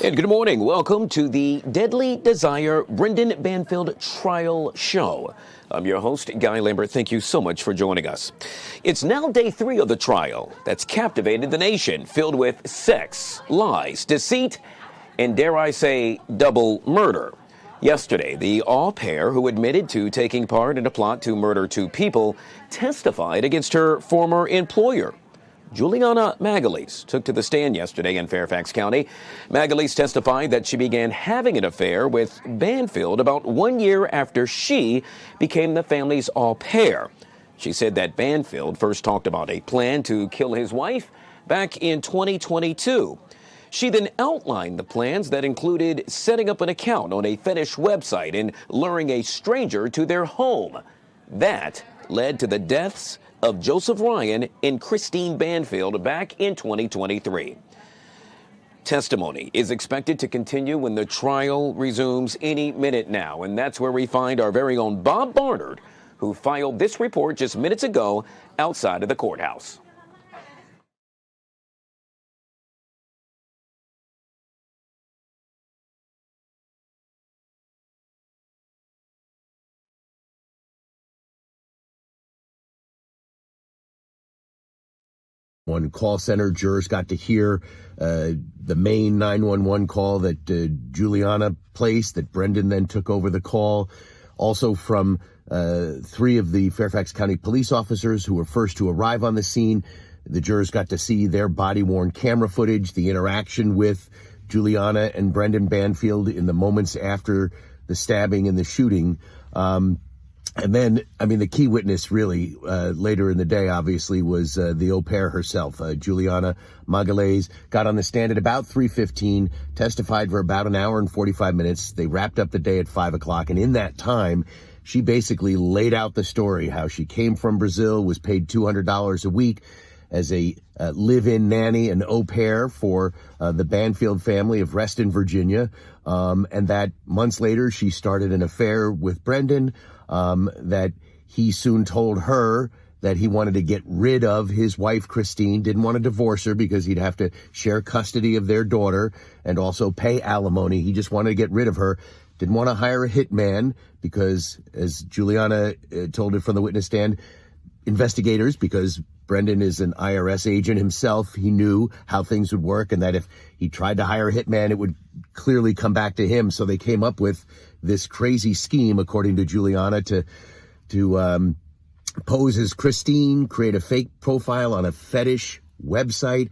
And good morning. Welcome to the Deadly Desire Brendan Banfield Trial Show. I'm your host, Guy Lambert. Thank you so much for joining us. It's now day 3 of the trial that's captivated the nation, filled with sex, lies, deceit, and dare I say, double murder. Yesterday, the au pair who admitted to taking part in a plot to murder 2 people testified against her former employer. Juliana Magalise took to the stand yesterday in Fairfax County. Magalise testified that she began having an affair with Banfield about 1 year after she became the family's au pair. She said that Banfield first talked about a plan to kill his wife back in 2022. She then outlined the plans that included setting up an account on a fetish website and luring a stranger to their home. That led to the deaths of Joseph Ryan and Christine Banfield back in 2023. Testimony is expected to continue when the trial resumes any minute now, and that's where we find our very own Bob Barnard, who filed this report just minutes ago outside of the courthouse. One call center, jurors got to hear the main 911 call that Juliana placed, that Brendan then took over the call. Also from 3 of the Fairfax County police officers who were first to arrive on the scene. The jurors got to see their body-worn camera footage, the interaction with Juliana and Brendan Banfield in the moments after the stabbing and the shooting. And then, the key witness really later in the day, obviously, was the au pair herself. Juliana Magalise got on the stand at about 3:15, testified for about an hour and 45 minutes. They wrapped up the day at 5 o'clock. And in that time, she basically laid out the story, how she came from Brazil, was paid $200 a week as a live-in nanny, an au pair for the Banfield family of Reston, Virginia. And that months later, she started an affair with Brendan. That he soon told her that he wanted to get rid of his wife, Christine, didn't want to divorce her because he'd have to share custody of their daughter and also pay alimony. He just wanted to get rid of her. Didn't want to hire a hitman because, as Juliana told it from the witness stand, investigators, because Brendan is an IRS agent himself, he knew how things would work and that if he tried to hire a hitman, it would clearly come back to him. So they came up with this crazy scheme, according to Juliana, to pose as Christine, create a fake profile on a fetish website,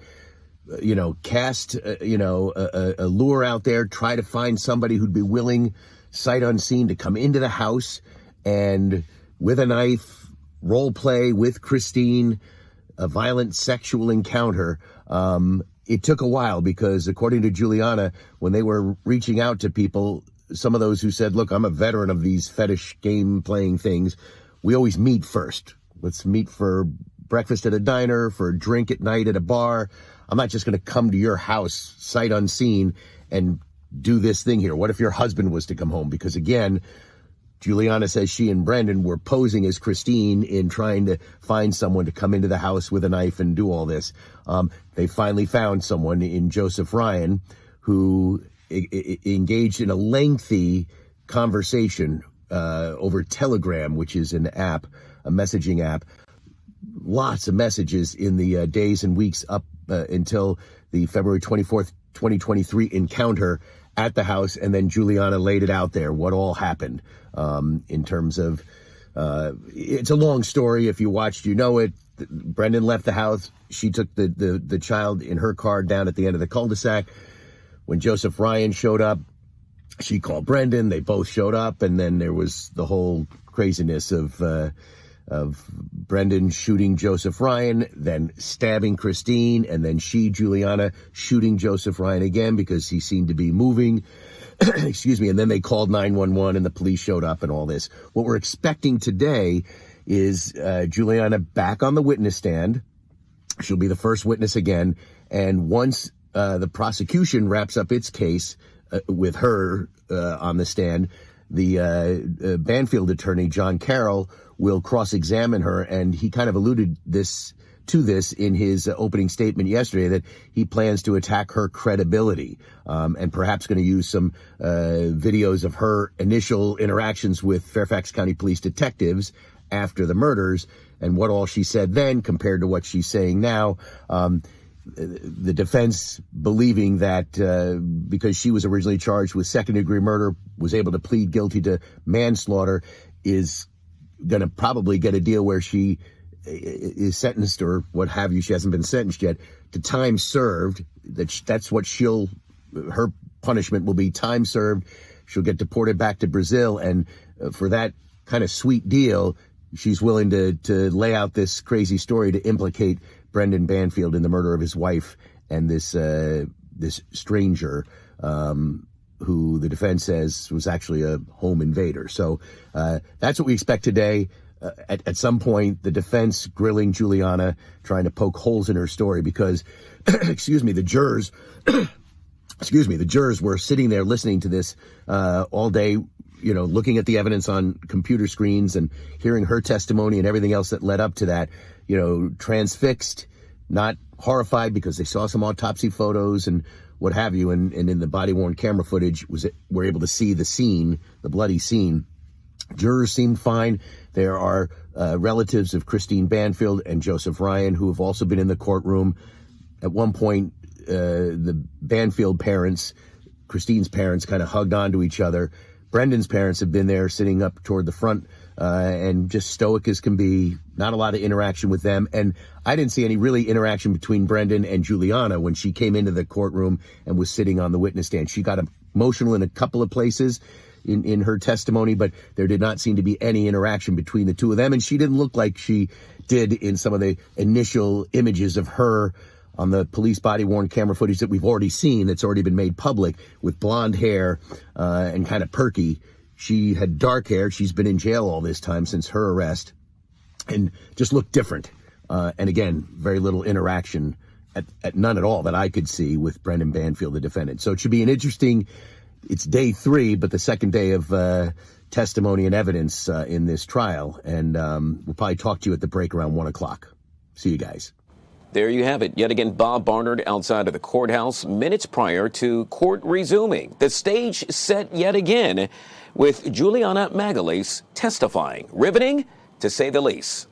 cast, a lure out there, try to find somebody who'd be willing, sight unseen, to come into the house and with a knife, role play with Christine, a violent sexual encounter. It took a while because, according to Juliana, when they were reaching out to people, some of those who said, look, I'm a veteran of these fetish game playing things, we always meet first. Let's meet for breakfast at a diner, for a drink at night at a bar. I'm not just going to come to your house sight unseen and do this thing here. What if your husband was to come home? Because again, Juliana says she and Brendan were posing as Christine in trying to find someone to come into the house with a knife and do all this. They finally found someone in Joseph Ryan who engaged in a lengthy conversation over Telegram, which is an app, a messaging app. Lots of messages in the days and weeks up until the February 24th, 2023 encounter at the house, and then Juliana laid it out there, what all happened in terms of, it's a long story. If you watched, you know it. Brendan left the house. She took the child in her car down at the end of the cul-de-sac. When Joseph Ryan showed up, she called Brendan. They both showed up, and then there was the whole craziness of Brendan shooting Joseph Ryan, then stabbing Christine, and then Juliana, shooting Joseph Ryan again because he seemed to be moving. Excuse me. And then they called 911 and the police showed up and all this. What we're expecting today is Juliana back on the witness stand. She'll be the first witness again. And once the prosecution wraps up its case with her on the stand, the Banfield attorney, John Carroll, will cross-examine her, and he kind of alluded this to this in his opening statement yesterday, that he plans to attack her credibility, and perhaps going to use some videos of her initial interactions with Fairfax County Police detectives after the murders and what all she said then compared to what she's saying now. The defense believing that because she was originally charged with second-degree murder, was able to plead guilty to manslaughter, is going to probably get a deal where she is sentenced, or what have you, she hasn't been sentenced yet, to time served. That's what her punishment will be, time served. She'll get deported back to Brazil, and for that kind of sweet deal, she's willing to lay out this crazy story to implicate Brendan Banfield in the murder of his wife and this stranger, who the defense says was actually a home invader. So that's what we expect today. At some point, the defense grilling Juliana, trying to poke holes in her story because, the jurors, the jurors were sitting there listening to this all day, looking at the evidence on computer screens and hearing her testimony and everything else that led up to that, transfixed, not horrified because they saw some autopsy photos and what have you. And in the body-worn camera footage were able to see the scene, the bloody scene. Jurors seemed fine. There are relatives of Christine Banfield and Joseph Ryan who have also been in the courtroom. At one point, the Banfield parents, Christine's parents, kind of hugged onto each other. Brendan's parents have been there sitting up toward the front and just stoic as can be. Not a lot of interaction with them. And I didn't see any really interaction between Brendan and Juliana when she came into the courtroom and was sitting on the witness stand. She got emotional in a couple of places in her testimony, but there did not seem to be any interaction between the two of them. And she didn't look like she did in some of the initial images of her on the police body-worn camera footage that we've already seen, that's already been made public, with blonde hair and kind of perky. She had dark hair. She's been in jail all this time since her arrest and just looked different. And again, very little interaction, at none at all that I could see, with Brendan Banfield, the defendant. So it should be it's day 3, but the second day of testimony and evidence in this trial. And we'll probably talk to you at the break around 1 o'clock. See you guys. There you have it. Yet again, Bob Barnard outside of the courthouse minutes prior to court resuming. The stage set yet again with Juliana Magalise testifying. Riveting, to say the least.